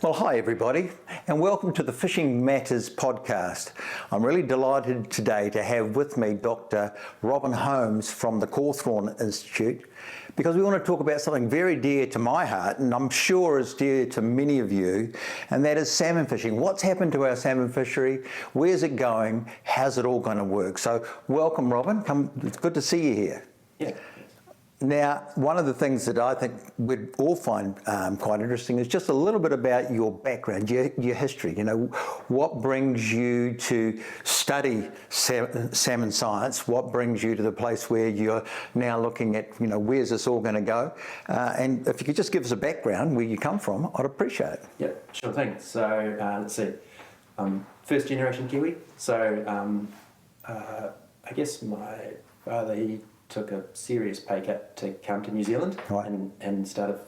Well, hi everybody, and welcome to the Fishing Matters podcast. I'm really delighted today to have with me Dr Robin Holmes from the Cawthron Institute, because we want to talk about something very dear to my heart, and I'm sure is dear to many of you, and that is salmon fishing. What's happened to our salmon fishery? Where's it going? How's it all going to work? So welcome, Robin. It's good to see you here. Yeah. Now, one of the things that I think we'd all find quite interesting is just a little bit about your background, your history. You know, what brings you to study salmon science? What brings you to the place where you're now looking at, you know, where's this all going to go? And if you could just give us a background where you come from, I'd appreciate it. Yeah, sure thing. So let's see. First generation Kiwi. So I guess my father, he took a serious pay cut to come to New Zealand, right, and started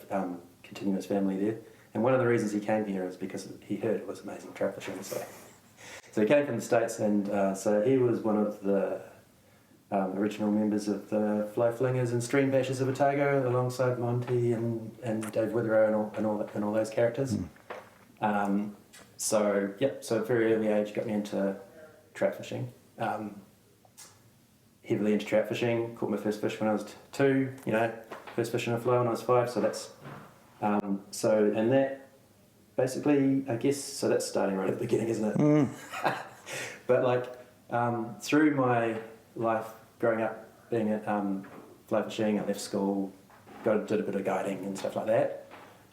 continuing his family there. And one of the reasons he came here is because he heard it was amazing trout fishing. So he came from the States, and so he was one of the original members of the Fly Flingers and Stream Bashers of Otago, alongside Monty and Dave Witherow and all those characters. So at a very early age got me into trout fishing. Heavily into trout fishing, caught my first fish when I was 2, you know, first fish in a flow when I was 5, so that's, and that, basically, I guess, so that's starting right at the beginning, isn't it? But like, through my life growing up being at fly fishing, I left school, did a bit of guiding and stuff like that,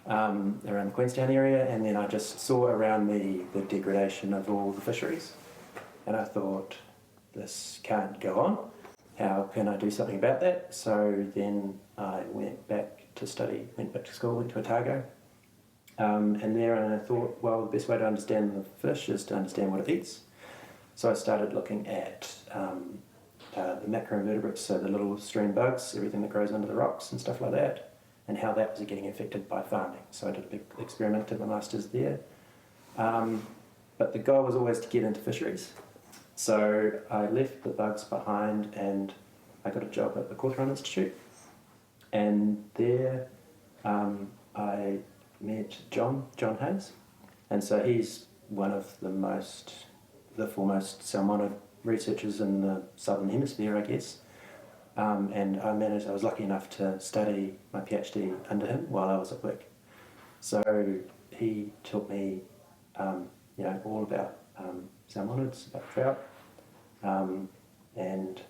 around the Queenstown area, and then I just saw around me the degradation of all the fisheries, and I thought, this can't go on. How can I do something about that? So then I went back to school, went to Otago. And I thought, well, the best way to understand the fish is to understand what it eats. So I started looking at the macroinvertebrates, so the little stream bugs, everything that grows under the rocks and stuff like that, and how that was getting affected by farming. So I did a big experiment, did my master's there. But the goal was always to get into fisheries. So I left the bugs behind and I got a job at the Cawthron Institute, and there I met John Hayes, and so he's one of the foremost salmonid researchers in the Southern Hemisphere, I guess, and I was lucky enough to study my PhD under him while I was at work. So he taught me all about salmonids, about trout, and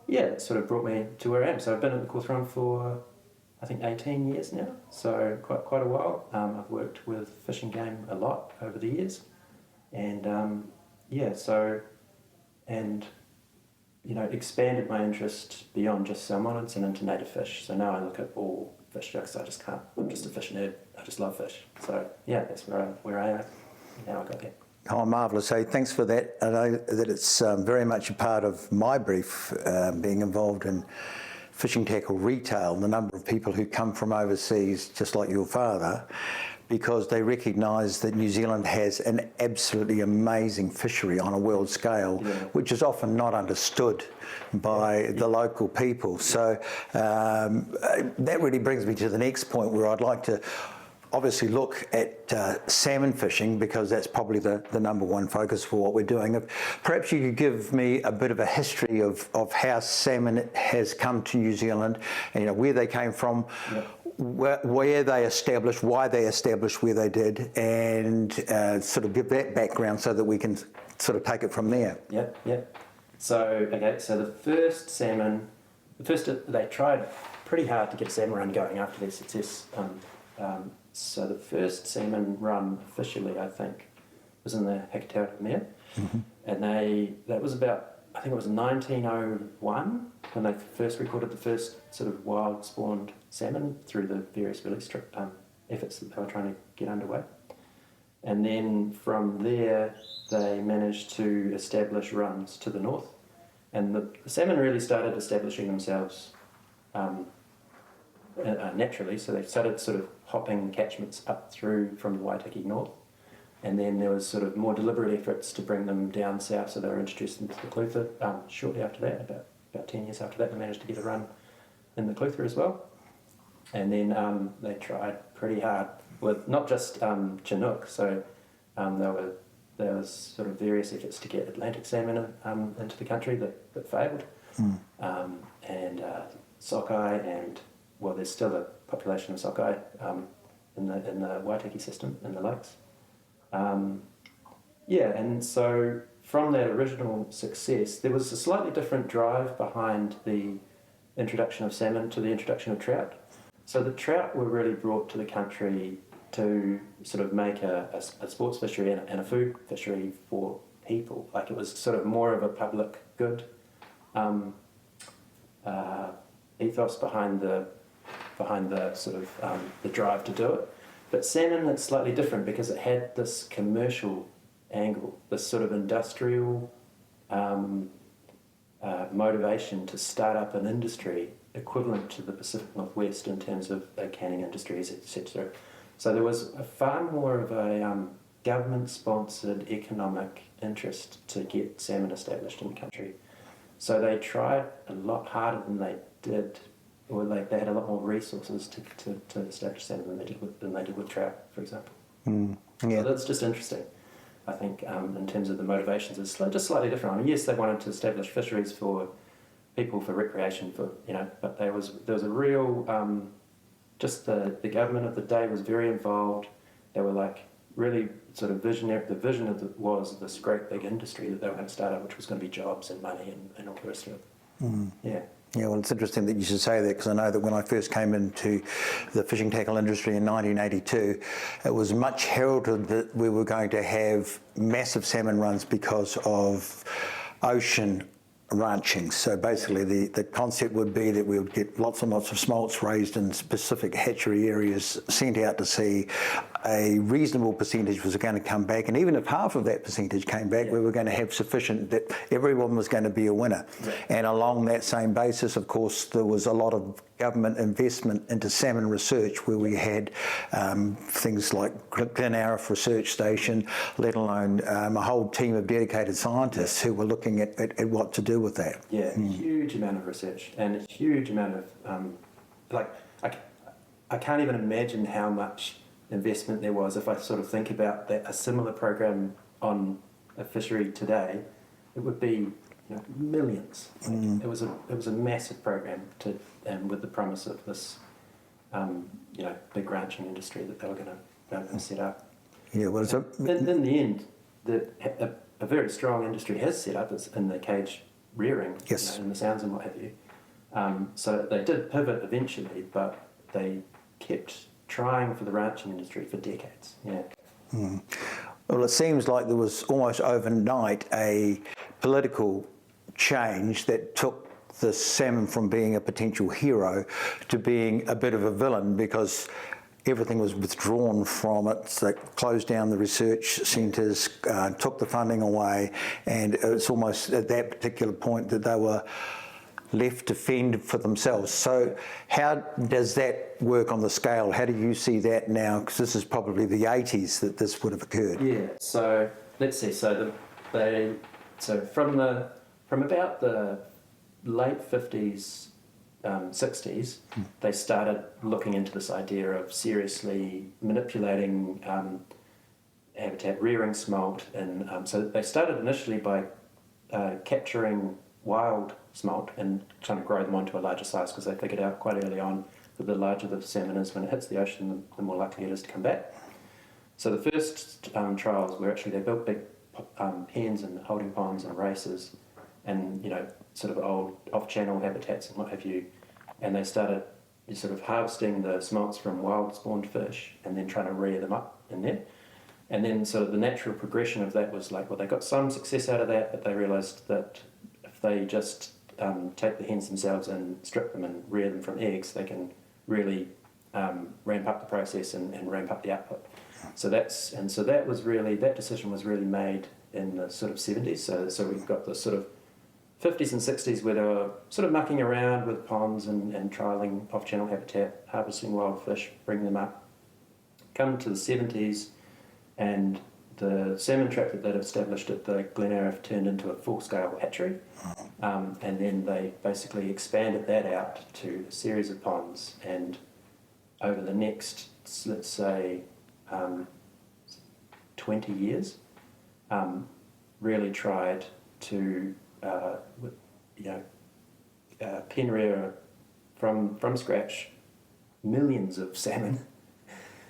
it sort of brought me to where I am. So I've been at the Cawthron for I think 18 years now, so quite a while. I've worked with fish and game a lot over the years, and expanded my interest beyond just salmonids and into native fish. So now I look at all fish because I'm just a fish nerd. I just love fish. So that's where I am now. I got there. Oh, marvellous. Hey, thanks for that. I know that it's very much a part of my brief, being involved in fishing tackle retail, the number of people who come from overseas, just like your father, because they recognise that New Zealand has an absolutely amazing fishery on a world scale, which is often not understood by the local people. So that really brings me to the next point, where I'd like to obviously look at salmon fishing, because that's probably the number one focus for what we're doing. Perhaps you could give me a bit of a history of how salmon has come to New Zealand, and where they came from, where they established, why they established where they did, and sort of give that background so that we can sort of take it from there. So the first salmon, they tried pretty hard to get a salmon run going after their success. So the first salmon run officially, I think, was in the Hatcheries, and that was about, I think it was 1901 when they first recorded the first sort of wild spawned salmon through the various release efforts that they were trying to get underway. And then from there, they managed to establish runs to the north, and the salmon really started establishing themselves naturally. So they started sort of hopping catchments up through from the Waitaki north, and then there was sort of more deliberate efforts to bring them down south, so they were introduced into the Clutha shortly after that. About 10 years after that, they managed to get a run in the Clutha as well. And then they tried pretty hard with not just Chinook, so there was sort of various efforts to get Atlantic salmon into the country that failed, and sockeye, and well, there's still a population of sockeye in the Waitaki system in the lakes. And so from that original success, there was a slightly different drive behind the introduction of salmon to the introduction of trout. So the trout were really brought to the country to sort of make a sports fishery and a food fishery for people. Like, it was sort of more of a public good ethos behind the sort of the drive to do it. But salmon, it's slightly different because it had this commercial angle, this sort of industrial motivation to start up an industry equivalent to the Pacific Northwest in terms of canning industries, etc. So there was a far more of a government-sponsored economic interest to get salmon established in the country. So they tried a lot harder than they did, or they had a lot more resources to establish salmon than they did with trout, for example. So that's just interesting. I think in terms of the motivations, it's just slightly different. I mean, yes, they wanted to establish fisheries for people, for recreation, but there was a real just the government of the day was very involved. They were like really sort of visionary. The vision was this great big industry that they were going to start up, which was going to be jobs and money and all the rest of it. Yeah, well, it's interesting that you should say that, because I know that when I first came into the fishing tackle industry in 1982, it was much heralded that we were going to have massive salmon runs because of ocean ranching. So basically the concept would be that we would get lots and lots of smolts raised in specific hatchery areas, sent out to sea. A reasonable percentage was going to come back, and even if half of that percentage came back, we were going to have sufficient that everyone was going to be a winner. And along that same basis, of course, there was a lot of government investment into salmon research, where we had things like Glenariff Research Station, let alone a whole team of dedicated scientists who were looking at what to do with that. Yeah, huge amount of research and a huge amount of I can't even imagine how much investment there was. If I sort of think about that, a similar program on a fishery today, it would be millions. It was a massive program and with the promise of this big ranching industry that they were going to set up. Yeah, well, in the end, a very strong industry has set up in the cage rearing, yes, and the sounds and what have you. So they did pivot eventually, but they kept trying for the ranching industry for decades. Well, it seems like there was almost overnight a political change that took the salmon from being a potential hero to being a bit of a villain, because everything was withdrawn from it. So they closed down the research centres, took the funding away, and it's almost at that particular point that they were left to fend for themselves. So how does that work on the scale? How do you see that now? Because this is probably the 80s that this would have occurred. Yeah, so let's see. So from about the late 50s, 60s, they started looking into this idea of seriously manipulating habitat, rearing smolt, and so they started initially by capturing wild smolt and trying to grow them onto a larger size, because they figured out quite early on that the larger the salmon is when it hits the ocean, the more likely it is to come back. So the first trials were actually, they built big pens and holding ponds and races and sort of old off-channel habitats and what have you, and they started sort of harvesting the smolts from wild spawned fish and then trying to rear them up in there. And then sort of the natural progression of that was like, well, they got some success out of that, but they realised that if they just take the hens themselves and strip them and rear them from eggs, they can really ramp up the process and ramp up the output. So that decision was really made in the sort of 70s. So we've got the sort of 50s and 60s where they were sort of mucking around with ponds and trialling off-channel habitat, harvesting wild fish, bringing them up. Come to the 70s, and the salmon trap that they'd established at the Glenariff turned into a full-scale hatchery, and then they basically expanded that out to a series of ponds, and over the next, let's say, 20 years, really tried to pen rear from scratch millions of salmon.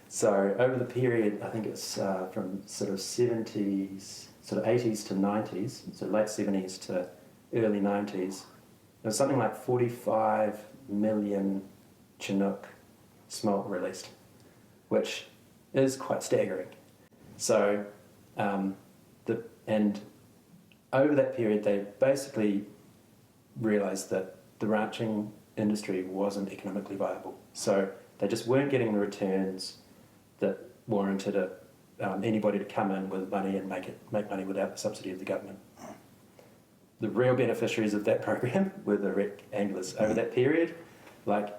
So over the period, I think it's from sort of 70s, sort of 80s to 90s, so late 70s to early 90s, there was something like 45 million Chinook smolt released, which is quite staggering. So, and over that period, they basically realised that the ranching industry wasn't economically viable. So they just weren't getting the returns that warranted anybody to come in with money and make money without the subsidy of the government. The real beneficiaries of that program were the rec anglers over that period. Like,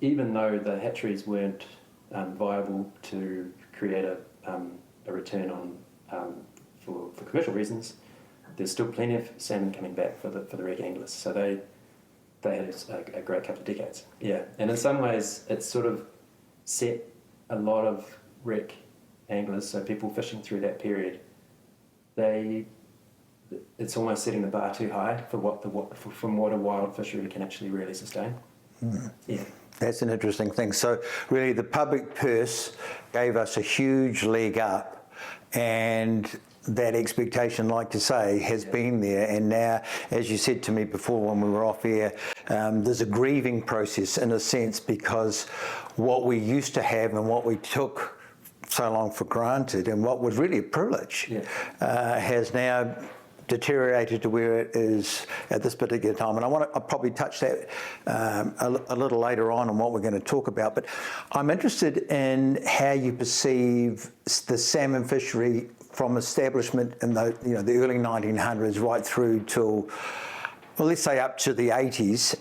even though the hatcheries weren't viable to create a return on for commercial reasons, there's still plenty of salmon coming back for the rec anglers. So they had a great couple of decades. Yeah, and in some ways it's sort of set a lot of rec anglers, so people fishing through that period, it's almost setting the bar too high for from what a wild fishery can actually really sustain. Yeah. That's an interesting thing. So really the public purse gave us a huge leg up, and that expectation, like you say, has been there. And now, as you said to me before when we were off air, there's a grieving process in a sense, because what we used to have and what we took so long for granted and what was really a privilege has now deteriorated to where it is at this particular time. And I'll probably touch that a little later on what we're going to talk about. But I'm interested in how you perceive the salmon fishery from establishment in the early 1900s right through till, well, let's say up to the 80s.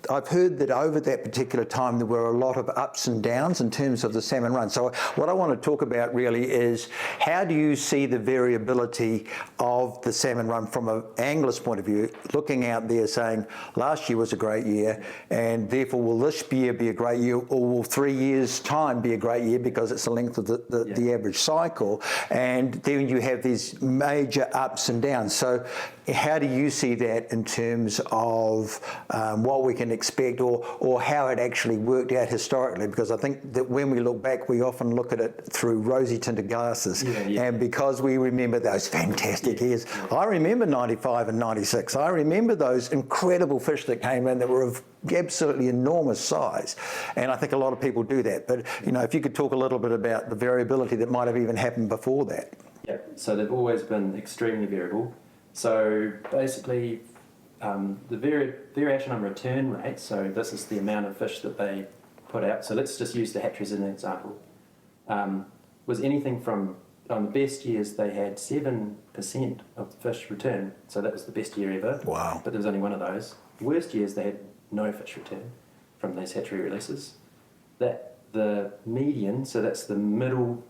I've heard that over that particular time there were a lot of ups and downs in terms of the salmon run. So what I want to talk about really is, how do you see the variability of the salmon run from an angler's point of view, looking out there saying last year was a great year and therefore will this year be a great year, or will 3 years time be a great year because it's the length of the average cycle, and then you have these major ups and downs. So how do you see that in terms of what we can expect, or how it actually worked out historically? Because I think that when we look back, we often look at it through rosy tinted glasses, and because we remember those fantastic years. I remember 95 and 96. I remember those incredible fish that came in that were of absolutely enormous size, and I think a lot of people do that. But if you could talk a little bit about the variability that might have even happened before that. Yeah, so they've always been extremely variable. So basically, the variation on return rate, so this is the amount of fish that they put out, so let's just use the hatcheries as an example, was anything from, on the best years they had 7% of the fish return, so that was the best year ever. Wow. But there was only one of those. The worst years they had no fish return from these hatchery releases. That the median, so that's the middle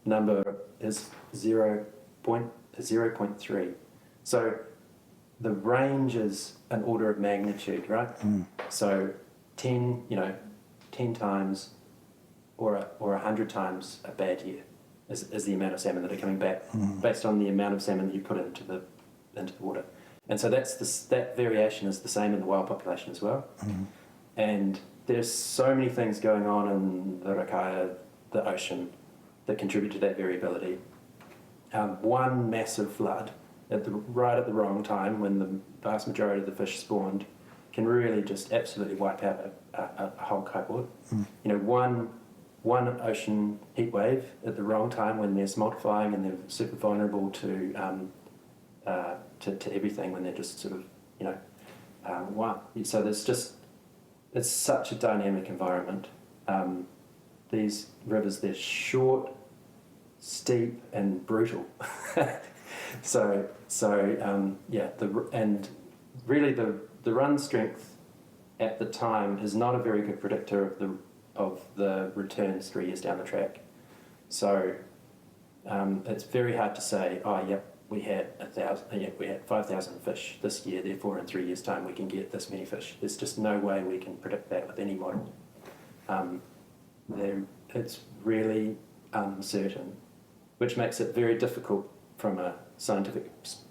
number, is 0.3. So the range is an order of magnitude, right? So 10 times or 100 times a bad year is the amount of salmon that are coming back based on the amount of salmon that you put into the water. And so that variation is the same in the wild population as well. And there's so many things going on in the Rakaia, the ocean, that contribute to that variability. One massive flood right at the wrong time, when the vast majority of the fish spawned, can really just absolutely wipe out a whole cohort. One ocean heat wave at the wrong time, when they're multiplying and they're super vulnerable to everything, when they're just sort of so it's such a dynamic environment. These rivers, they're short, steep, and brutal. The run strength at the time is not a very good predictor of the returns 3 years down the track. So it's very hard to say, we had 5,000 fish this year, therefore in 3 years' time we can get this many fish. There's just no way we can predict that with any model. It's really uncertain, which makes it very difficult from a scientific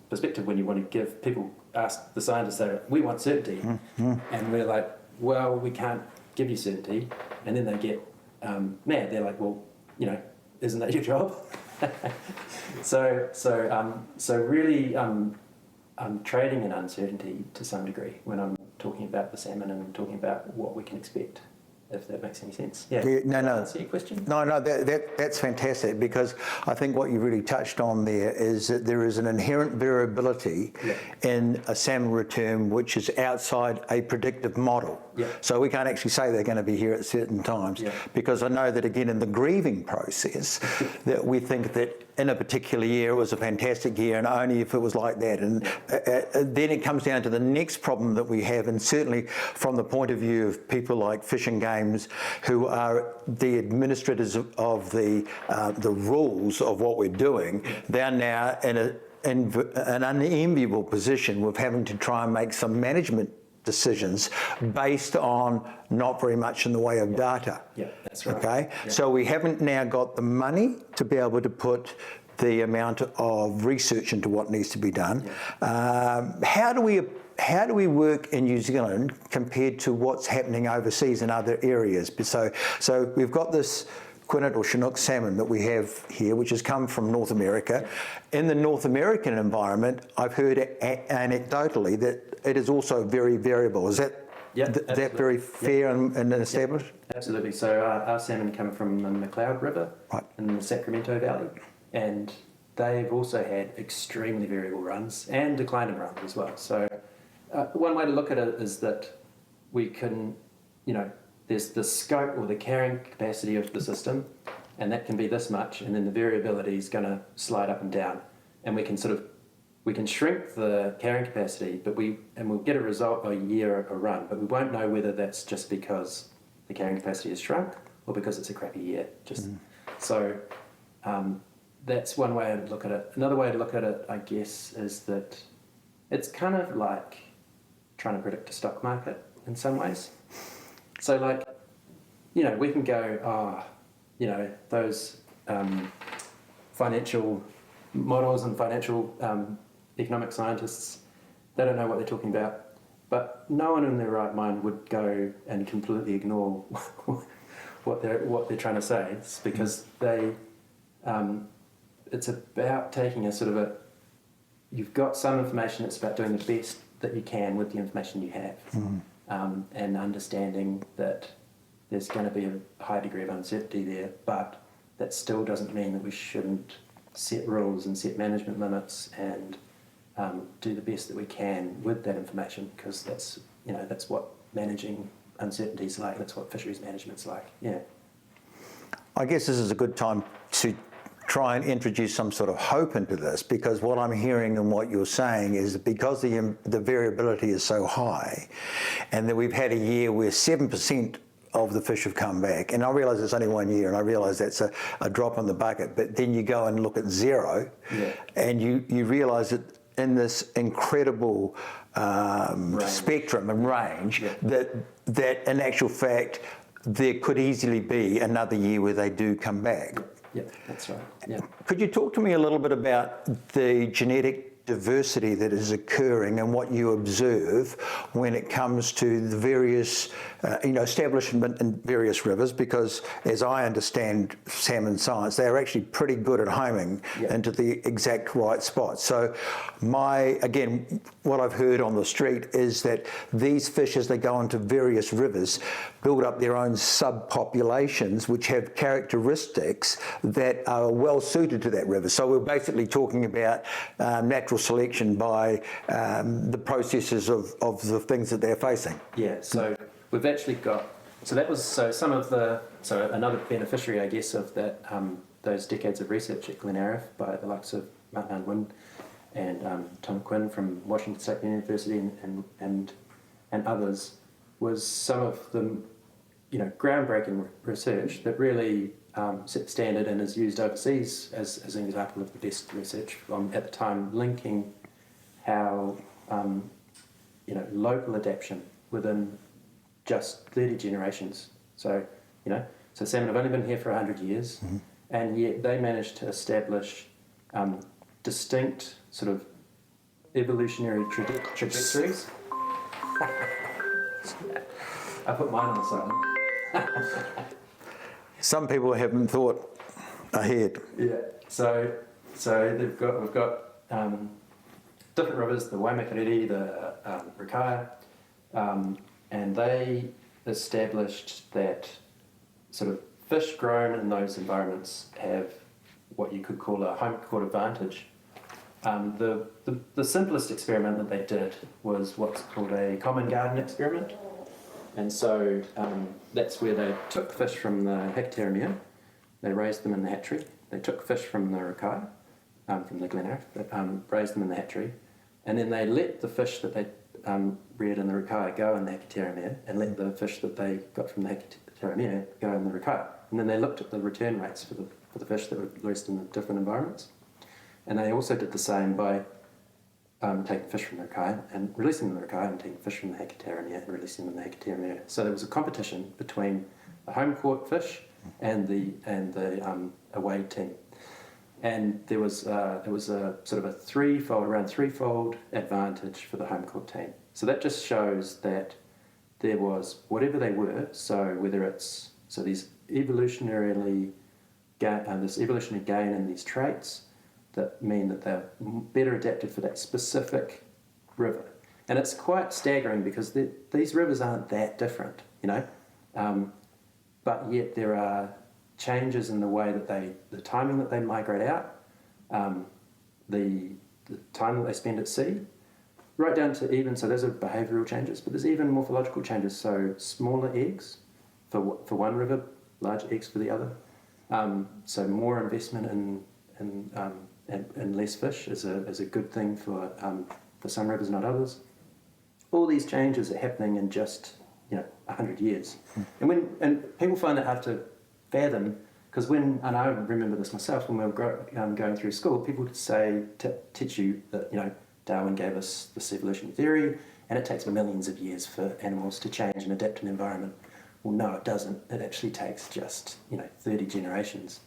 perspective when you want to give people, ask the scientists, say, we want certainty, and we're like, well, we can't give you certainty, and then they get mad. They're like, well, isn't that your job? So really, I'm trading in uncertainty to some degree when I'm talking about the salmon and talking about what we can expect, if that makes any sense. Yeah. No. Answer your question? No, that's fantastic, because I think what you really touched on there is that there is an inherent variability in a salmon return which is outside a predictive model. Yeah. So we can't actually say they're going to be here at certain times, because I know that again in the grieving process that we think that in a particular year it was a fantastic year and only if it was like that. And then it comes down to the next problem that we have, and certainly from the point of view of people like Fish and Games, who are the administrators of the rules of what we're doing, they're now in an unenviable position with having to try and make some management decisions based on not very much in the way of data. Yeah, that's right. Okay, yeah. So we haven't now got the money to be able to put the amount of research into what needs to be done. Yeah. How do we work in New Zealand compared to what's happening overseas in other areas? So we've got this quinnet or Chinook salmon that we have here, which has come from North America. In the North American environment, I've heard anecdotally that it is also very variable. Is that that very fair and established? Absolutely. So our salmon come from the McLeod River in the Sacramento Valley, and they've also had extremely variable runs and declining runs as well. So one way to look at it is that we can, there's the scope or the carrying capacity of the system, and that can be this much, and then the variability is going to slide up and down, and we can shrink the carrying capacity, but we'll get a result a year a run, but we won't know whether that's just because the carrying capacity has shrunk or because it's a crappy year. So that's one way to look at it. Another way to look at it, I guess, is that it's kind of like trying to predict a stock market in some ways. So we can go, those financial models and financial economic scientists, they don't know what they're talking about. But no one in their right mind would go and completely ignore what they're trying to say. It's because it's about taking you've got some information. It's about doing the best that you can with the information you have, and understanding that there's going to be a high degree of uncertainty there, but that still doesn't mean that we shouldn't set rules and set management limits and do the best that we can with that information, because that's what managing uncertainty is like. That's what fisheries management's like. Yeah. I guess this is a good time to try and introduce some sort of hope into this, because what I'm hearing and what you're saying is that because the variability is so high, and that we've had a year where 7% of the fish have come back, and I realise it's only 1 year, and I realise that's a drop in the bucket, but then you go and look at zero, and you realise that in this incredible spectrum and range, that in actual fact there could easily be another year where they do come back. Yeah, that's right. Yeah. Could you talk to me a little bit about the genetic diversity that is occurring and what you observe when it comes to the various establishment in various rivers? Because as I understand salmon science, they're actually pretty good at homing into the exact right spot. So what I've heard on the street is that these fish, as they go into various rivers, build up their own subpopulations which have characteristics that are well suited to that river. So we're basically talking about natural selection by the processes of the things that they're facing. Yeah, so we've actually got, another beneficiary, I guess, of that those decades of research at Glenariff by the likes of Martin Unwin and Tom Quinn from Washington State University and others, was some of the groundbreaking research that really set the standard and is used overseas as an example of the best research at the time, linking how local adaptation within just 30 generations. So salmon have only been here for 100 years, and yet they managed to establish distinct sort of evolutionary trajectories. I put mine on the side. Some people haven't thought ahead. Yeah. So we've got different rivers, the Waimakariri, the Rakaia, and they established that sort of fish grown in those environments have what you could call a home court advantage. The simplest experiment that they did was what's called a common garden experiment. And so that's where they took fish from the Hecateromia, they raised them in the hatchery. They took fish from the Rakaia, from the Glen Arif, raised them in the hatchery, and then they let the fish that they reared in the Rakaia go in the Hecateromia, and let the fish that they got from the Hecateromia go in the Rakaia. And then they looked at the return rates for the fish that were released in the different environments. And they also did the same by taking fish from the Rakaia and releasing them in the Rakaia, and taking fish from the Hecateromia and releasing them in the Hecateromia. So there was a competition between the home caught fish and the away team, and there was a sort of a threefold advantage for the home caught team. So that just shows that there was, whatever they were, so whether it's these evolutionary gain in these traits that mean that they're better adapted for that specific river. And it's quite staggering because these rivers aren't that different, but yet there are changes in the way that the timing that they migrate out, the time that they spend at sea, right down to even, so those are behavioural changes, but there's even morphological changes, so smaller eggs for one river, large eggs for the other. So more investment in less fish is a good thing for some rivers, not others. All these changes are happening in just 100 years, and people find it hard to fathom, because and I remember this myself when we were going through school, people would say teach you that Darwin gave us this evolution theory, and it takes millions of years for animals to change and adapt to an environment. Well, no, it doesn't. It actually takes just 30 generations.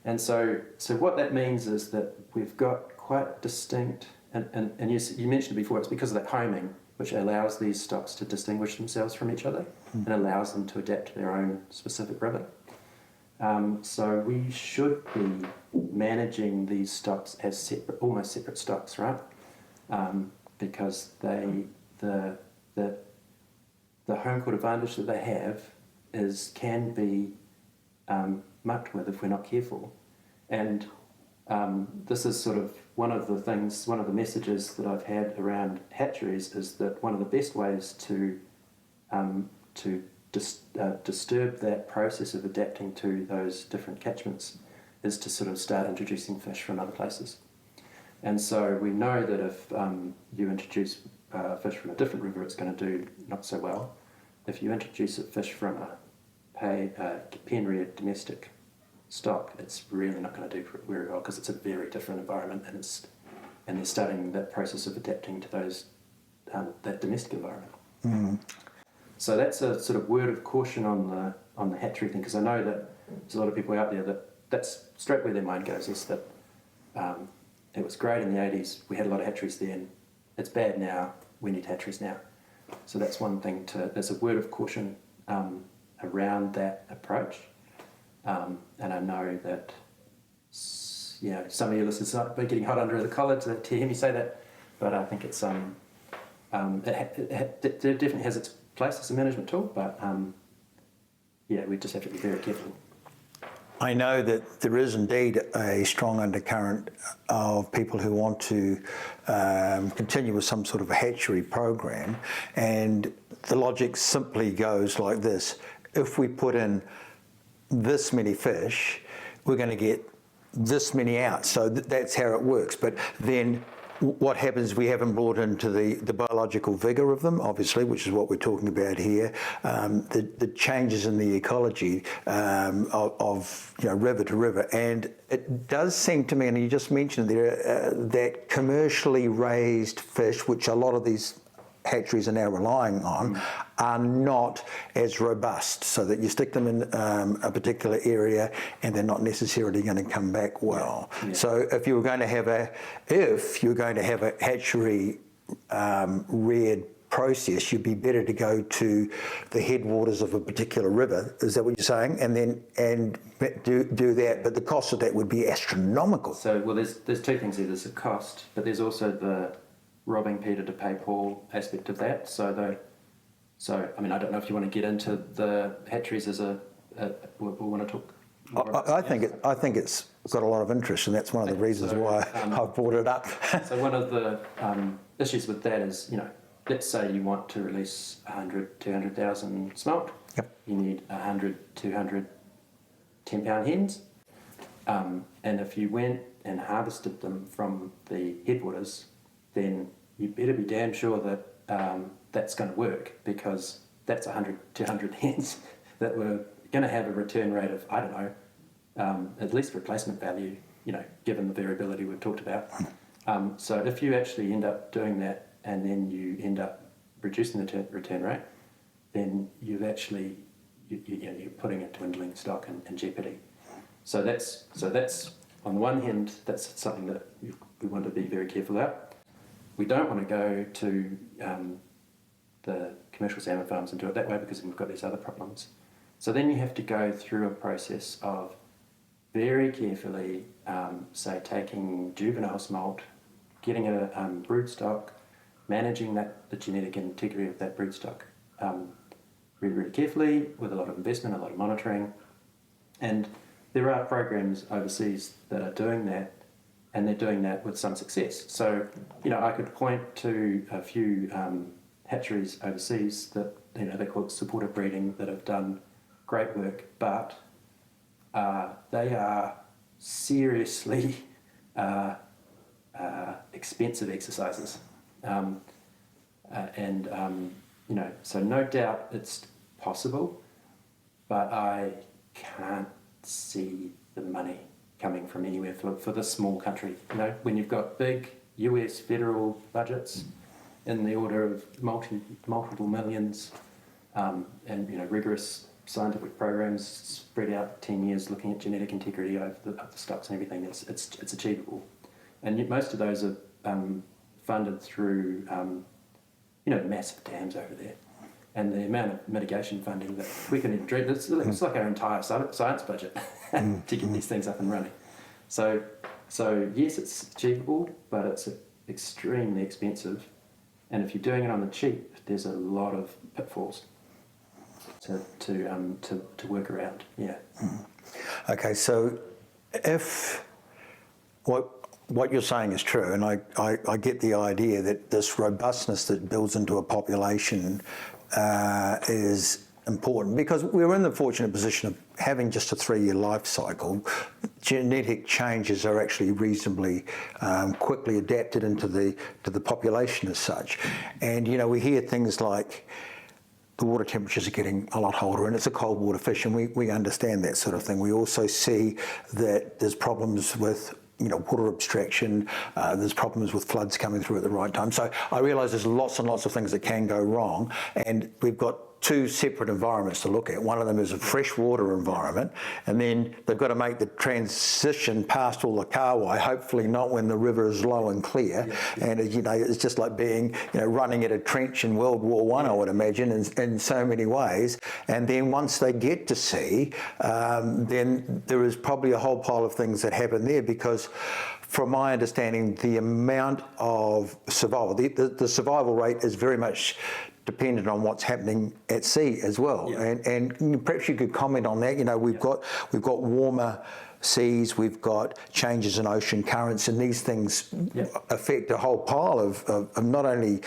And so what that means is that we've got quite distinct, and you mentioned before, it's because of that homing, which allows these stocks to distinguish themselves from each other and allows them to adapt to their own specific river. So we should be managing these stocks as almost separate stocks, right? Because the home court advantage that they have can be mucked with if we're not careful. And this is sort of one of the messages that I've had around hatcheries is that one of the best ways to disturb that process of adapting to those different catchments is to sort of start introducing fish from other places. And so we know that if you introduce fish from a different river, it's going to do not so well. If you introduce a fish from a pen-reared domestic stock, it's really not going to do very well because it's a very different environment, and they're starting that process of adapting to that domestic environment. Mm. So that's a sort of word of caution on the hatchery thing, because I know that there's a lot of people out there that's straight where their mind goes, is that it was great in the 80s, we had a lot of hatcheries then, it's bad now, we need hatcheries now. So that's one thing there's a word of caution around that approach. And I know that some of your listeners might be getting hot under the collar to hear me say that, but I think it's it definitely has its place as a management tool, but we just have to be very careful. I know that there is indeed a strong undercurrent of people who want to continue with some sort of a hatchery program, and the logic simply goes like this: if we put in this many fish, we're going to get this many out. So that's how it works. But then what happens, we haven't brought into the biological vigour of them, obviously, which is what we're talking about here. The changes in the ecology of river to river, and it does seem to me, and you just mentioned there, that commercially raised fish, which a lot of these hatcheries are now relying on, are not as robust, so that you stick them in a particular area and they're not necessarily going to come back well. Yeah. So if you're going to have a hatchery reared process, you'd be better to go to the headwaters of a particular river. Is that what you're saying? And do that, but the cost of that would be astronomical. So, well, there's two things there. There's the cost, but there's also the robbing Peter to pay Paul aspect of that. So I mean, I don't know if you want to get into the hatcheries as we want to talk. I think it's got a lot of interest, and that's one of the reasons why I've brought it up. So one of the issues with that is, let's say you want to release 100, 200,000 smelt. Yep. You need 100, 200 10-pound hens. And if you went and harvested them from the headwaters, then you better be damn sure that that's going to work, because that's 100, 200 hens that were going to have a return rate of, I don't know, at least replacement value, given the variability we've talked about. So if you actually end up doing that and then you end up reducing the return rate, then you've actually, you're putting a dwindling stock in jeopardy. So that's on the one hand, that's something that we want to be very careful about. We don't want to go to the commercial salmon farms and do it that way, because we've got these other problems. So then you have to go through a process of very carefully, say, taking juvenile smolt, getting a brood stock, managing the genetic integrity of that brood stock really, really carefully, with a lot of investment, a lot of monitoring. And there are programs overseas that are doing that, and they're doing that with some success. So, I could point to a few hatcheries overseas that, they call it supportive breeding, that have done great work, but they are seriously expensive exercises. So no doubt it's possible, but I can't see the money coming from anywhere for this small country. When you've got big US federal budgets in the order of multiple millions, and rigorous scientific programs spread out 10 years looking at genetic integrity of the stocks and everything, it's achievable. And most of those are funded through massive dams over there. And the amount of mitigation funding that we can even dream, it's like our entire science budget to get these things up and running. So yes, it's achievable, but it's extremely expensive. And if you're doing it on the cheap, there's a lot of pitfalls to work around. Yeah. Okay, so if what you're saying is true, and I get the idea that this robustness that builds into a population is important, because we're in the fortunate position of having just a 3-year life cycle. Genetic changes are actually reasonably quickly adapted into the population as such. And we hear things like the water temperatures are getting a lot colder, and it's a cold water fish, and we understand that sort of thing. We also see that there's problems with water abstraction, there's problems with floods coming through at the right time. So I realise there's lots and lots of things that can go wrong, and we've got two separate environments to look at. One of them is a freshwater environment, and then they've got to make the transition past all the kawai, hopefully not when the river is low and clear. Yeah. And it's just like being running at a trench in World War I, I would imagine, in so many ways. And then once they get to sea, then there is probably a whole pile of things that happen there, because from my understanding, the amount of survival, the survival rate is very much dependent on what's happening at sea as well. Yeah. And perhaps you could comment on that. We've got warmer seas, we've got changes in ocean currents, and these things affect a whole pile of not only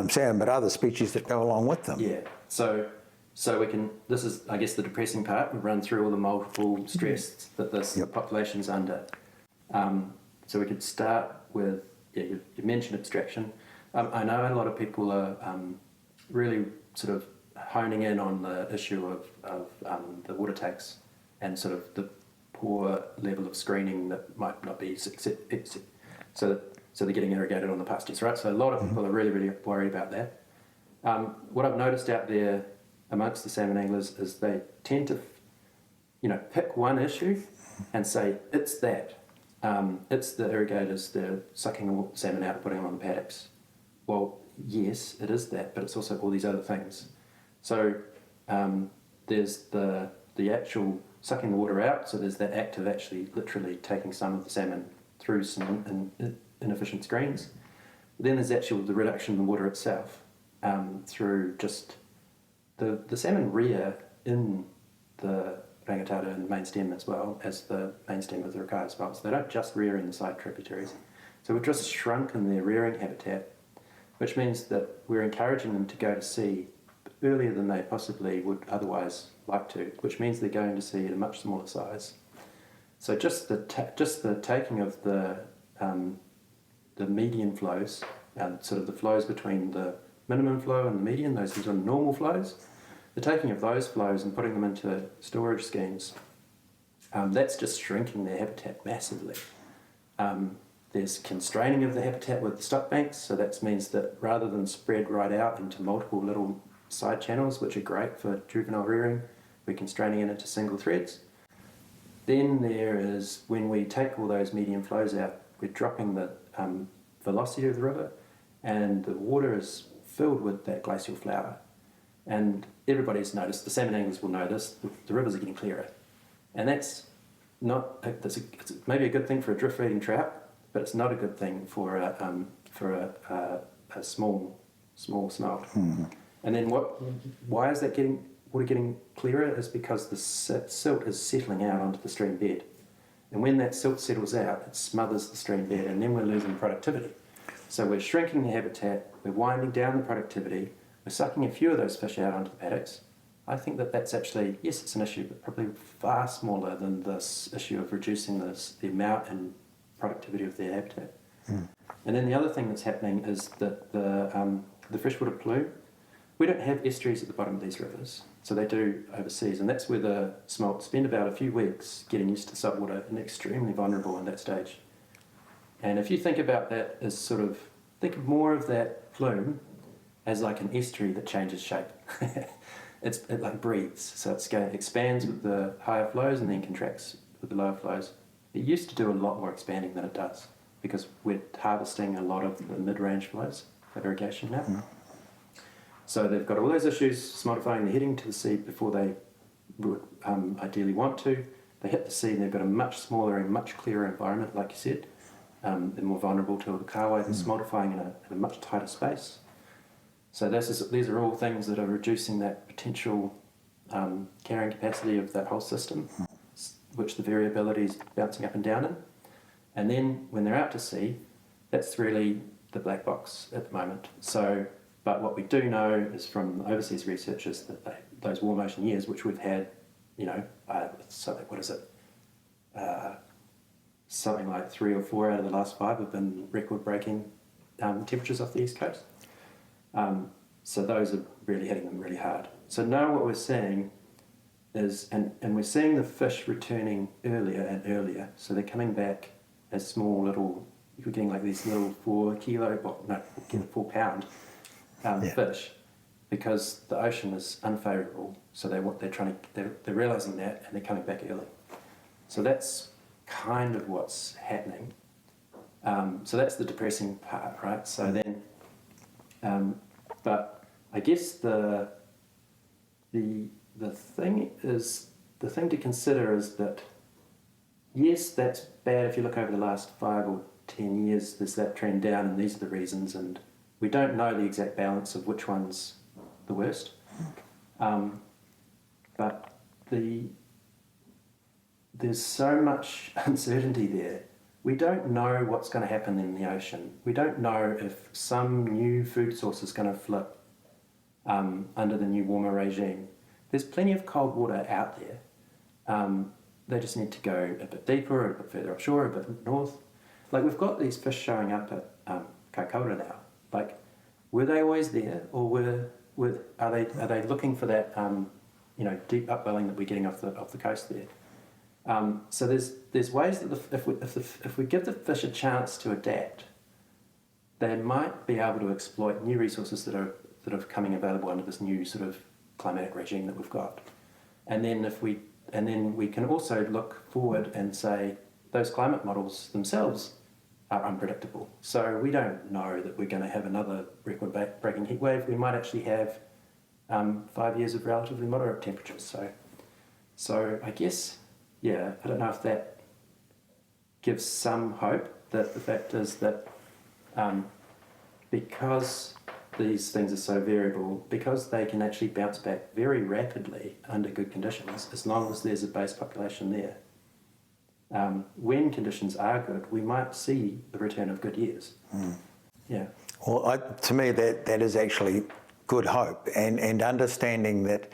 salmon but other species that go along with them. Yeah. So we can. This is, I guess, the depressing part. We run through all the multiple stress that this population's under. So we could start with you mentioned abstraction. I know a lot of people are really sort of honing in on the issue of the water takes and sort of the poor level of screening that might not be so they're getting irrigated on the pastures, right? So a lot of people are really, really worried about that. What I've noticed out there amongst the salmon anglers is they tend to, pick one issue and say, it's that. It's the irrigators, they're sucking the salmon out and putting them on the paddocks. Well, yes, it is that, but it's also all these other things. So there's the actual sucking the water out, so there's that act of actually literally taking some of the salmon through some inefficient screens. Then there's actually the reduction in the water itself through just the salmon rear in the rangitata and the main stem as well as the main stem of the Rakaia as well. So they don't just rear in the side tributaries. So we've just shrunken their rearing habitat, which means that we're encouraging them to go to sea earlier than they possibly would otherwise like to, which means they're going to sea at a much smaller size. So just the taking of the median flows, sort of the flows between the minimum flow and the median, those are normal flows, the taking of those flows and putting them into storage schemes, that's just shrinking their habitat massively. There's constraining of the habitat with the stock banks, so that means that rather than spread right out into multiple little side channels, which are great for juvenile rearing, we're constraining it into single threads. Then there is, when we take all those median flows out, we're dropping the velocity of the river, and the water is filled with that glacial flour. And everybody's noticed, the salmon anglers will know this, the rivers are getting clearer. And that's not, it's maybe a good thing for a drift feeding trout, but it's not a good thing for a small smelt. And then why is that water getting clearer? Is because the silt is settling out onto the stream bed. And when that silt settles out, it smothers the stream bed, and then we're losing productivity. So we're shrinking the habitat, we're winding down the productivity, we're sucking a few of those fish out onto the paddocks. I think that's actually, yes, it's an issue, but probably far smaller than this issue of reducing the amount and productivity of their habitat. And then the other thing that's happening is that the freshwater plume, we don't have estuaries at the bottom of these rivers, so they do overseas, and that's where the smolt spend about a few weeks getting used to saltwater and extremely vulnerable in that stage. And if you think about that as sort of, think of more of that plume as like an estuary that changes shape. It like breathes, so it expands with the higher flows and then contracts with the lower flows. It used to do a lot more expanding than it does because we're harvesting a lot of the mid-range flows for irrigation now. So they've got all those issues, smoltifying, they're heading to the sea before they would ideally want to. They hit the sea and they've got a much smaller and much clearer environment, like you said. They're more vulnerable to the kahawai, they're smoltifying in a much tighter space. So these are all things that are reducing that potential carrying capacity of that whole system, which the variability is bouncing up and down in. And then when they're out to sea, that's really the black box at the moment. So, but what we do know is from overseas research is that those warm ocean years, which we've had, something like 3 or 4 out of the last 5 have been record-breaking temperatures off the east coast. So those are really hitting them really hard. So now what we're seeing is, and we're seeing the fish returning earlier and earlier. So they're coming back as small little, you're getting like these little 4 pound fish, because the ocean is unfavourable. So they're realising that, and they're coming back early. So that's kind of what's happening. So that's the depressing part, right? So then, but I guess the thing to consider is that yes, that's bad. If you look over the last 5 or 10 years, there's that trend down, and these are the reasons, and we don't know the exact balance of which one's the worst. But there's so much uncertainty there. We don't know what's going to happen in the ocean. We don't know if some new food source is going to flip under the new warmer regime. There's plenty of cold water out there. They just need to go a bit deeper, a bit further offshore, a bit north. Like we've got these fish showing up at kaikoura now. Like, were they always there, or are they looking for that deep upwelling that we're getting off the coast there? So there's ways that if we give the fish a chance to adapt, they might be able to exploit new resources that are coming available under this new sort of climatic regime that we've got. And then we can also look forward and say those climate models themselves are unpredictable. So we don't know that we're going to have another record-breaking heat wave. We might actually have 5 years of relatively moderate temperatures. So I guess, I don't know if that gives some hope. That the fact is that because these things are so variable, because they can actually bounce back very rapidly under good conditions, as long as there's a base population there. When conditions are good, we might see the return of good years. Yeah. Well, to me, that is actually good hope, and understanding that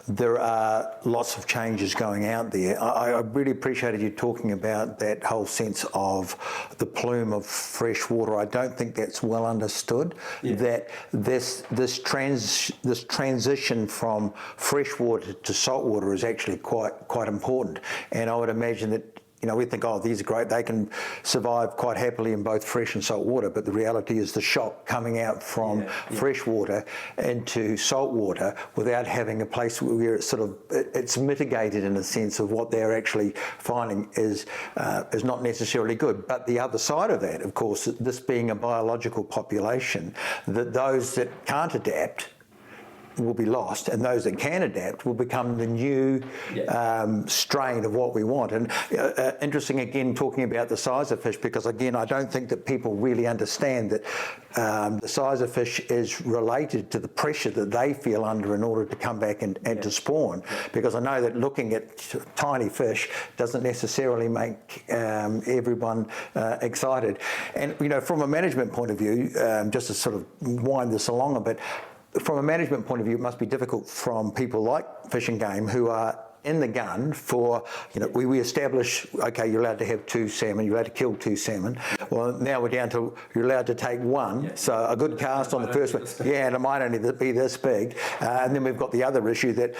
there are lots of changes going out there. I really appreciated you talking about that whole sense of the plume of fresh water. I don't think that's well understood, that this transition from fresh water to salt water is actually quite important. And I would imagine that, we think, oh, these are great, they can survive quite happily in both fresh and salt water, but the reality is the shock coming out from fresh water into salt water without having a place where it's mitigated in a sense of what they're actually finding is not necessarily good. But the other side of that, of course, this being a biological population, that those that can't adapt will be lost, and those that can adapt will become the new strain of what we want. And interesting, again, talking about the size of fish, because again, I don't think that people really understand that the size of fish is related to the pressure that they feel under in order to come back and to spawn. Because I know that looking at tiny fish doesn't necessarily make everyone excited. And from a management point of view, just to sort of wind this along a bit, from a management point of view, it must be difficult from people like Fish and Game who are in the gun for, we establish, okay, you're allowed to have 2 salmon, you're allowed to kill 2 salmon. Well, now we're down to you're allowed to take 1. So a good cast on the first one, and it might only be this big. And then we've got the other issue that,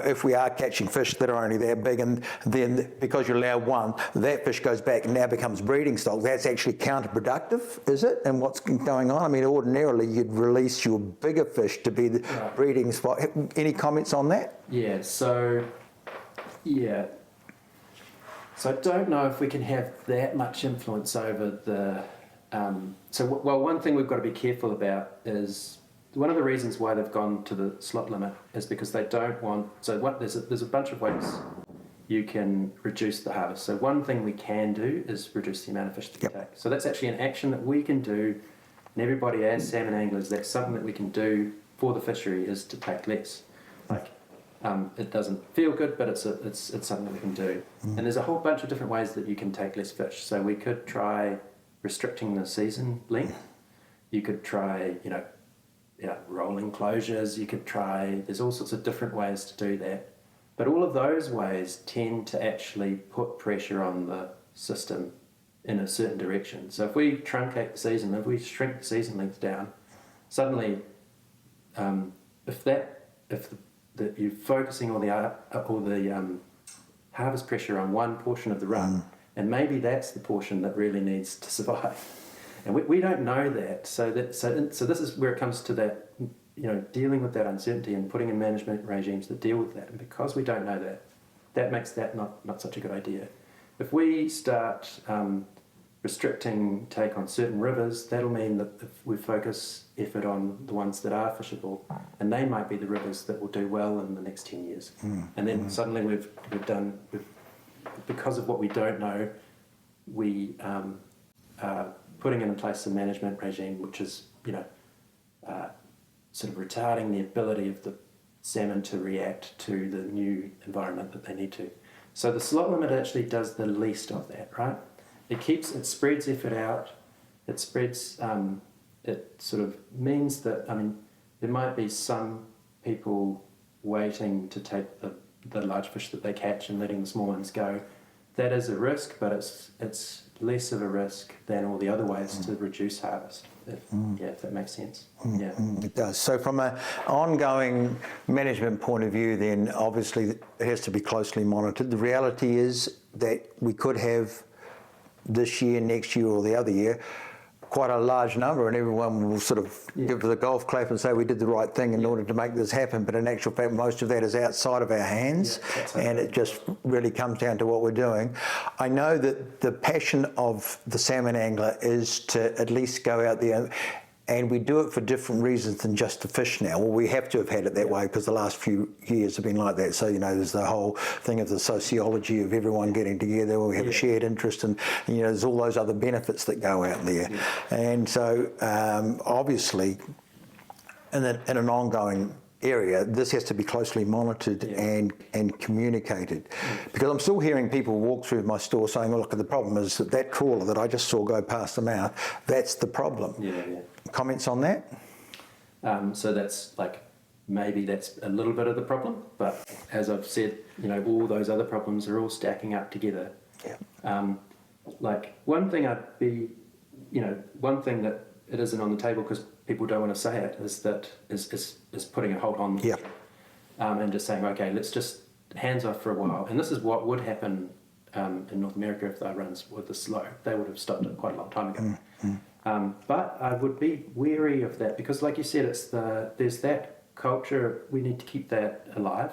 if we are catching fish that are only that big, and then because you're allowed 1, that fish goes back and now becomes breeding stock, that's actually counterproductive, is it? And what's going on? I mean, ordinarily you'd release your bigger fish to be the breeding spot. Any comments on that? So I don't know if we can have that much influence over the... one thing we've got to be careful about is one of the reasons why they've gone to the slot limit is because they don't want... there's a bunch of ways you can reduce the harvest. So one thing we can do is reduce the amount of fish that we take. So that's actually an action that we can do, and everybody as salmon anglers, that's something that we can do for the fishery, is to take less. It doesn't feel good, but it's something that we can do. And there's a whole bunch of different ways that you can take less fish. So we could try restricting the season length. You could try, rolling closures. You could try, there's all sorts of different ways to do that. But all of those ways tend to actually put pressure on the system in a certain direction. So if we truncate the season, if we shrink the season length down, suddenly, if you're focusing all the harvest pressure on one portion of the run, and maybe that's the portion that really needs to survive, and we don't know that. So this is where it comes to that, dealing with that uncertainty and putting in management regimes that deal with that. And because we don't know that makes that not such a good idea. If we start restricting take on certain rivers, that'll mean that if we focus effort on the ones that are fishable, and they might be the rivers that will do well in the next 10 years. And then suddenly we've because of what we don't know, we are putting in place a management regime which is, sort of retarding the ability of the salmon to react to the new environment that they need to. So the slot limit actually does the least of that, right? It spreads effort out. It spreads, it sort of means that, there might be some people waiting to take the large fish that they catch and letting the small ones go. that is a risk, but it's less of a risk than all the other ways to reduce harvest. If that makes sense. Yeah. It does. So from an ongoing management point of view, then obviously it has to be closely monitored. The reality is that we could have this year, next year or the other year, quite a large number, and everyone will sort of give the golf clap and say we did the right thing in order to make this happen, but in actual fact most of that is outside of our hands, and it just really comes down to what we're doing. I know that the passion of the salmon angler is to at least go out there, and we do it for different reasons than just to fish now. Well, we have to have had it that way because the last few years have been like that. So, there's the whole thing of the sociology of everyone getting together. We have a shared interest, and there's all those other benefits that go out there. And so, obviously, in an ongoing area, this has to be closely monitored and communicated. Because I'm still hearing people walk through my store saying, well, look, the problem is that trawler that I just saw go past the mouth, that's the problem. Comments on that? So that's maybe that's a little bit of the problem, but as I've said, all those other problems are all stacking up together. One thing one thing that it isn't on the table because people don't want to say it is putting a halt on and just saying, okay, let's just hands off for a while. And this is what would happen in North America if the runs were this slow. They would have stopped it quite a long time ago. But I would be wary of that because, like you said, there's that culture. We need to keep that alive.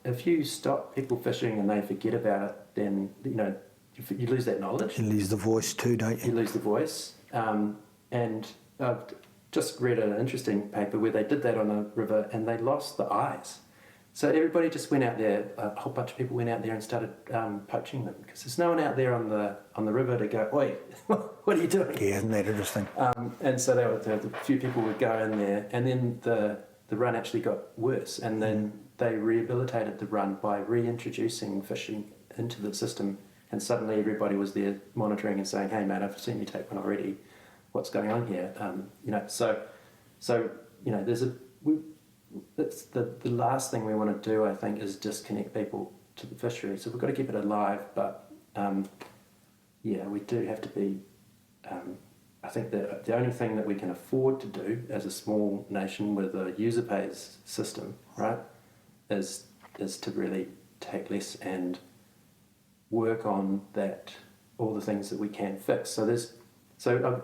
If you stop people fishing and they forget about it, then you lose that knowledge. You lose the voice too, don't you? You lose the voice. And I've just read an interesting paper where they did that on a river and they lost the eyes. So everybody just went out there, a whole bunch of people went out there and started poaching them because there's no one out there on the river to go, oi, what are you doing? Yeah, isn't that interesting? And so a few people would go in there, and then the run actually got worse, and then they rehabilitated the run by reintroducing fishing into the system, and suddenly everybody was there monitoring and saying, hey mate, I've seen you take one already, what's going on here? That's the last thing we want to do, I think, is disconnect people to the fishery. So we've got to keep it alive, but we do have to be. I think that the only thing that we can afford to do as a small nation with a user pays system, right, is to really take less and work on all the things that we can fix. So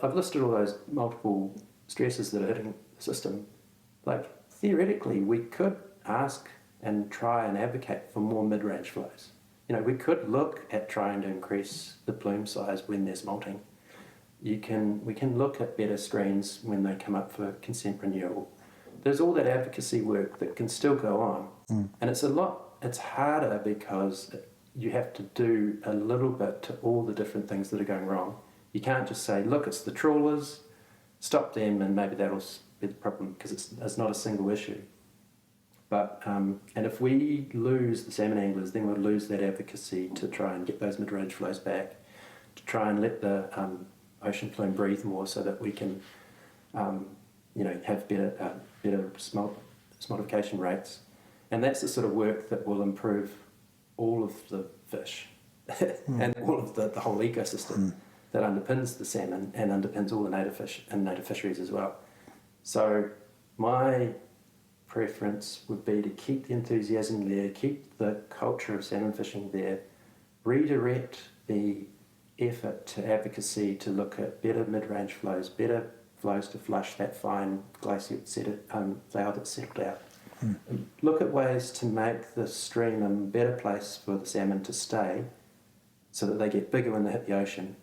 I've listed all those multiple stresses that are hitting the system. Theoretically, we could ask and try and advocate for more mid-range flows. We could look at trying to increase the plume size when there's molting. We can look at better screens when they come up for consent renewal. There's all that advocacy work that can still go on. And it's harder because you have to do a little bit to all the different things that are going wrong. You can't just say, look, it's the trawlers, stop them, and maybe that'll be the problem, because it's not a single issue. But and if we lose the salmon anglers, then we'll lose that advocacy to try and get those mid-range flows back, to try and let the ocean plume breathe more, so that we can, have better smoltification rates, and that's the sort of work that will improve all of the fish and all of the whole ecosystem that underpins the salmon and underpins all the native fish and native fisheries as well. So my preference would be to keep the enthusiasm there, keep the culture of salmon fishing there, redirect the effort to advocacy to look at better mid-range flows, better flows to flush that fine glacial flour that's settled out. Look at ways to make the stream a better place for the salmon to stay so that they get bigger when they hit the ocean,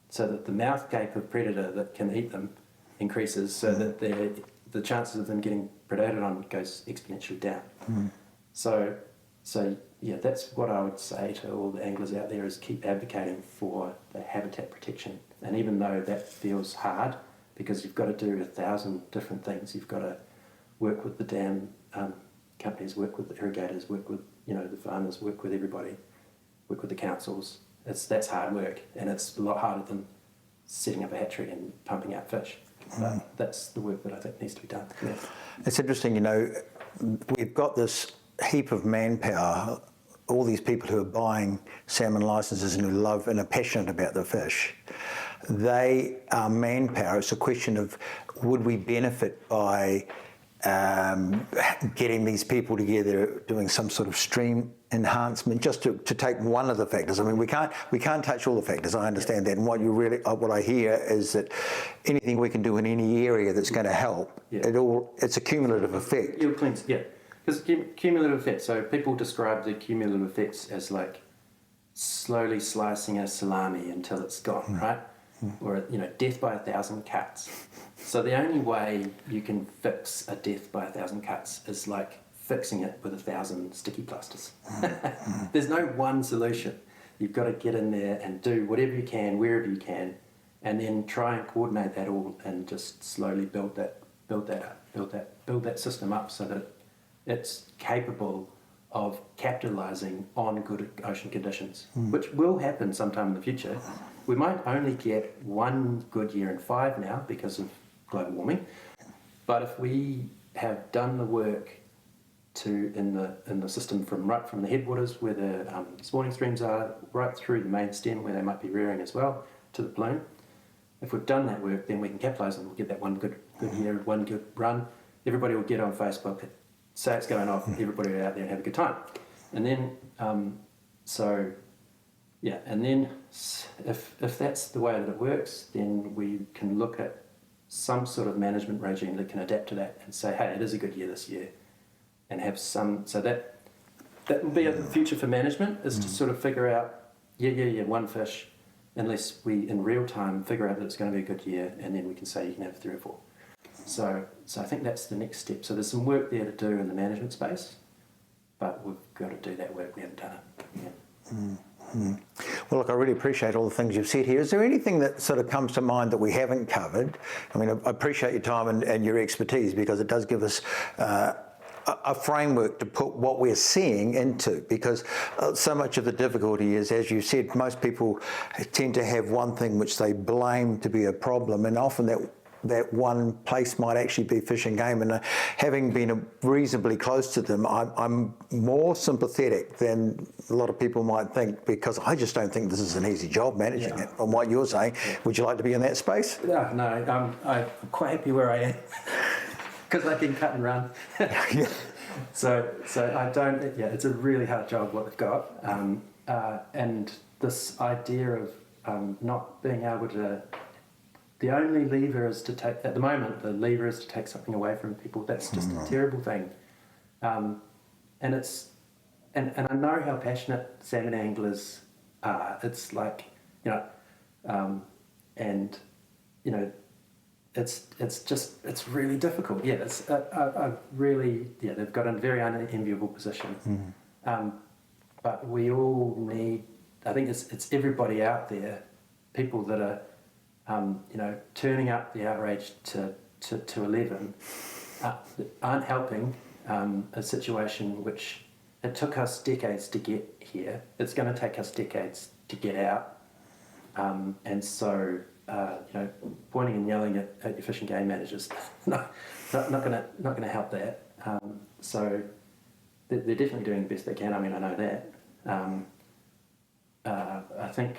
so that the mouth gape of predator that can eat them increases, so that the chances of them getting predated on goes exponentially down. So that's what I would say to all the anglers out there, is keep advocating for the habitat protection. And even though that feels hard, because you've got to do 1,000 different things, you've got to work with the dam companies, work with the irrigators, work with the farmers, work with everybody, work with the councils. That's hard work, and it's a lot harder than setting up a hatchery and pumping out fish. But that's the work that I think needs to be done. It's interesting, we've got this heap of manpower all these people who are buying salmon licenses and who love and are passionate about the fish, they are manpower. It's a question of, would we benefit by getting these people together, doing some sort of stream enhancement, just to take one of the factors. I mean, we can't touch all the factors. I understand that, and what I hear is that anything we can do in any area that's going to help, it's a cumulative effect. It'll cleanse, because cumulative effect. So people describe the cumulative effects as like slowly slicing a salami until it's gone, right? Or death by 1,000 cuts. So the only way you can fix a death by 1,000 cuts is like fixing it with 1,000 sticky plasters. There's no one solution. You've got to get in there and do whatever you can, wherever you can, and then try and coordinate that all and just slowly build that system up so that it's capable of capitalising on good ocean conditions, which will happen sometime in the future. We might only get one good year in 5 now because of global warming, but if we have done the work in the system right from the headwaters where the spawning streams are, right through the main stem where they might be rearing as well, to the bloom, if we've done that work, then we can capitalise and we'll get that one good year, one good run. Everybody will get on Facebook, say it's going off, everybody will out there and have a good time. And then, and then if that's the way that it works, then we can look at some sort of management regime that can adapt to that and say, hey, it is a good year this year, and have some, so that will be a future for management, is to sort of figure out, one fish, unless we in real time figure out that it's going to be a good year, and then we can say you can have 3 or 4. So I think that's the next step. So there's some work there to do in the management space, but we've got to do that work. We haven't done it. Well, look, I really appreciate all the things you've said here. Is there anything that sort of comes to mind that we haven't covered? I mean, I appreciate your time and your expertise, because it does give us a framework to put what we're seeing into, because so much of the difficulty is, as you said, most people tend to have one thing which they blame to be a problem, and often that one place might actually be fish and game. And having been reasonably close to them, I'm more sympathetic than a lot of people might think, because I just don't think this is an easy job managing it. From what you're saying, would you like to be in that space? No, I'm quite happy where I am, because I can cut and run. So I don't. It's a really hard job what we've got, and this idea of not being able to. The only lever is to take, at the moment, the lever is to take something away from people. That's just a terrible thing. And I know how passionate salmon anglers are. It's like, it's really difficult. Yeah, it's they've got a very unenviable position. But we all need, I think it's everybody out there, people that are, turning up the outrage to 11, aren't helping a situation which it took us decades to get here. It's going to take us decades to get out. And so, pointing and yelling at your fish and game managers, not going to help that. So they're definitely doing the best they can. I mean, I know that. I think,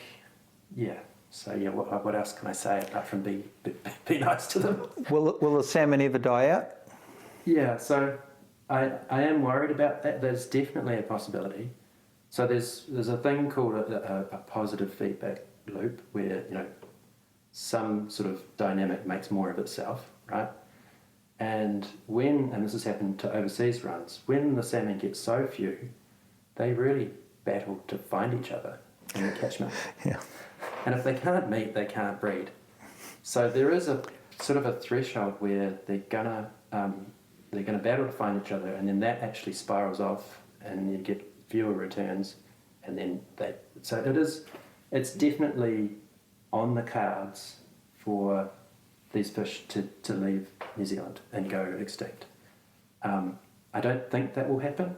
So what else can I say apart from be nice to them? Will the salmon ever die out? Yeah, so I am worried about that. There's definitely a possibility. So there's a thing called a positive feedback loop, where some sort of dynamic makes more of itself, right? And this has happened to overseas runs, when the salmon get so few, they really battle to find each other in the catchment. Yeah. And if they can't meet, they can't breed. So there is a sort of a threshold where they're gonna battle to find each other, and then that actually spirals off, and you get fewer returns, and then it's definitely on the cards for these fish to leave New Zealand and go extinct. I don't think that will happen,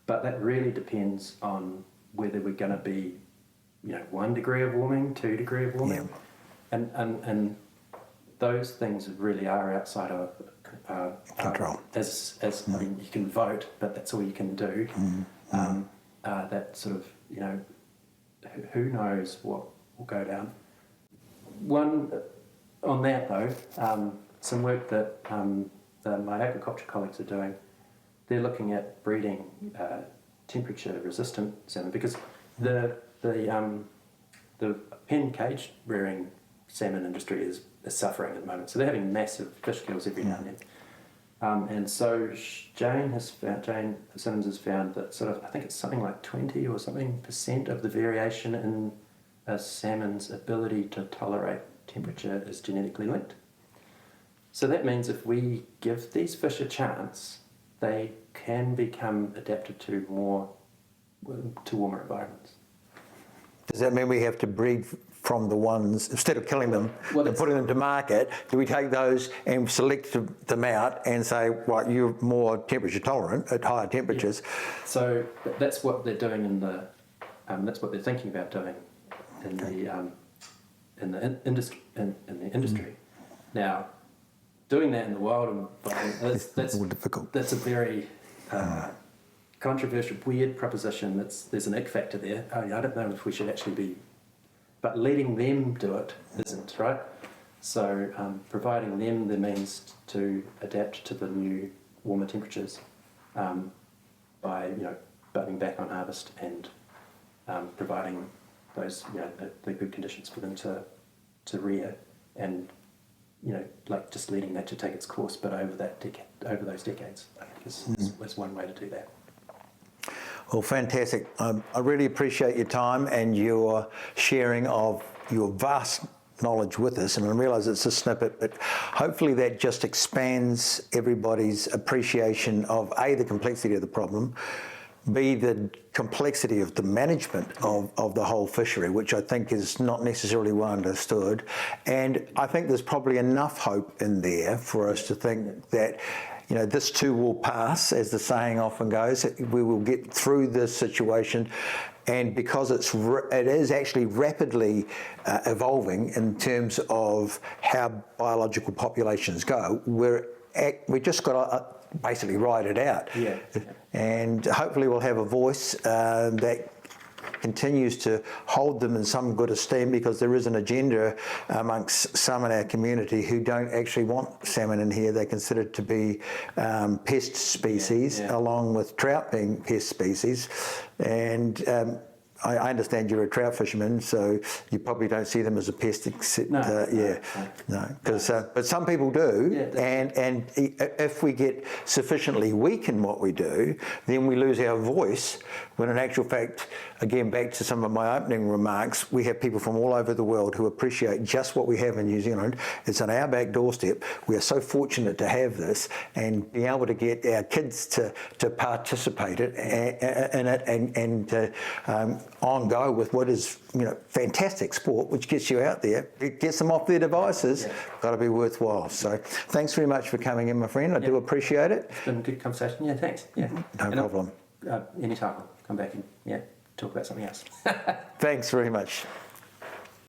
but that really depends on whether we're going to be 1 degree of warming, 2 degree of warming, and those things really are outside of control. I mean, you can vote, but that's all you can do. that sort of, you know, who knows what will go down. One, on that though, some work that my aquaculture colleagues are doing, they're looking at breeding temperature resistant salmon, because the pen cage rearing salmon industry is suffering at the moment. So they're having massive fish kills every now and then. And so Jane Simmons has found that sort of, I think it's something like 20 or something % of the variation in a salmon's ability to tolerate temperature is genetically linked. So that means if we give these fish a chance, they can become adapted to warmer environments. Does that mean we have to breed from the ones, instead of killing them and putting them to market, do we take those and select them out and say, well, you're more temperature tolerant at higher temperatures? Yeah. So that's what they're doing in the, that's what they're thinking about doing in the industry. Now, doing that in the wild environment, that's more difficult. That's a very controversial, weird proposition. There's an ick factor there. I don't know if we should actually be, but letting them do it isn't, right? So providing them the means to adapt to the new warmer temperatures by, you know, buttoning back on harvest and providing those, you know, the good conditions for them to rear, and, you know, like just letting nature take its course, but over those decades, I think is one way to do that. Well, fantastic. I really appreciate your time and your sharing of your vast knowledge with us, and I realise it's a snippet, but hopefully that just expands everybody's appreciation of A, the complexity of the problem, B, the complexity of the management of the whole fishery, which I think is not necessarily well understood. And I think there's probably enough hope in there for us to think that, you know, this too will pass, as the saying often goes. We will get through this situation, and because it is actually rapidly evolving in terms of how biological populations go, we just got to basically ride it out. Yeah. And hopefully we'll have a voice that continues to hold them in some good esteem, because there is an agenda amongst some in our community who don't actually want salmon in here. They're considered to be pest species, along with trout being pest species. And I understand you're a trout fisherman, so you probably don't see them as a pest, except, but some people do, and if we get sufficiently weak in what we do, then we lose our voice, when in actual fact, again, back to some of my opening remarks, we have people from all over the world who appreciate just what we have in New Zealand. It's on our back doorstep. We are so fortunate to have this, and being able to get our kids to participate in it and to on go with what is, you know, fantastic sport, which gets you out there, it gets them off their devices, got to be worthwhile. So thanks very much for coming in, my friend. I do appreciate it. It's been a good conversation. Yeah, thanks. Yeah, no problem. Anytime, I'll come back and talk about something else. Thanks very much.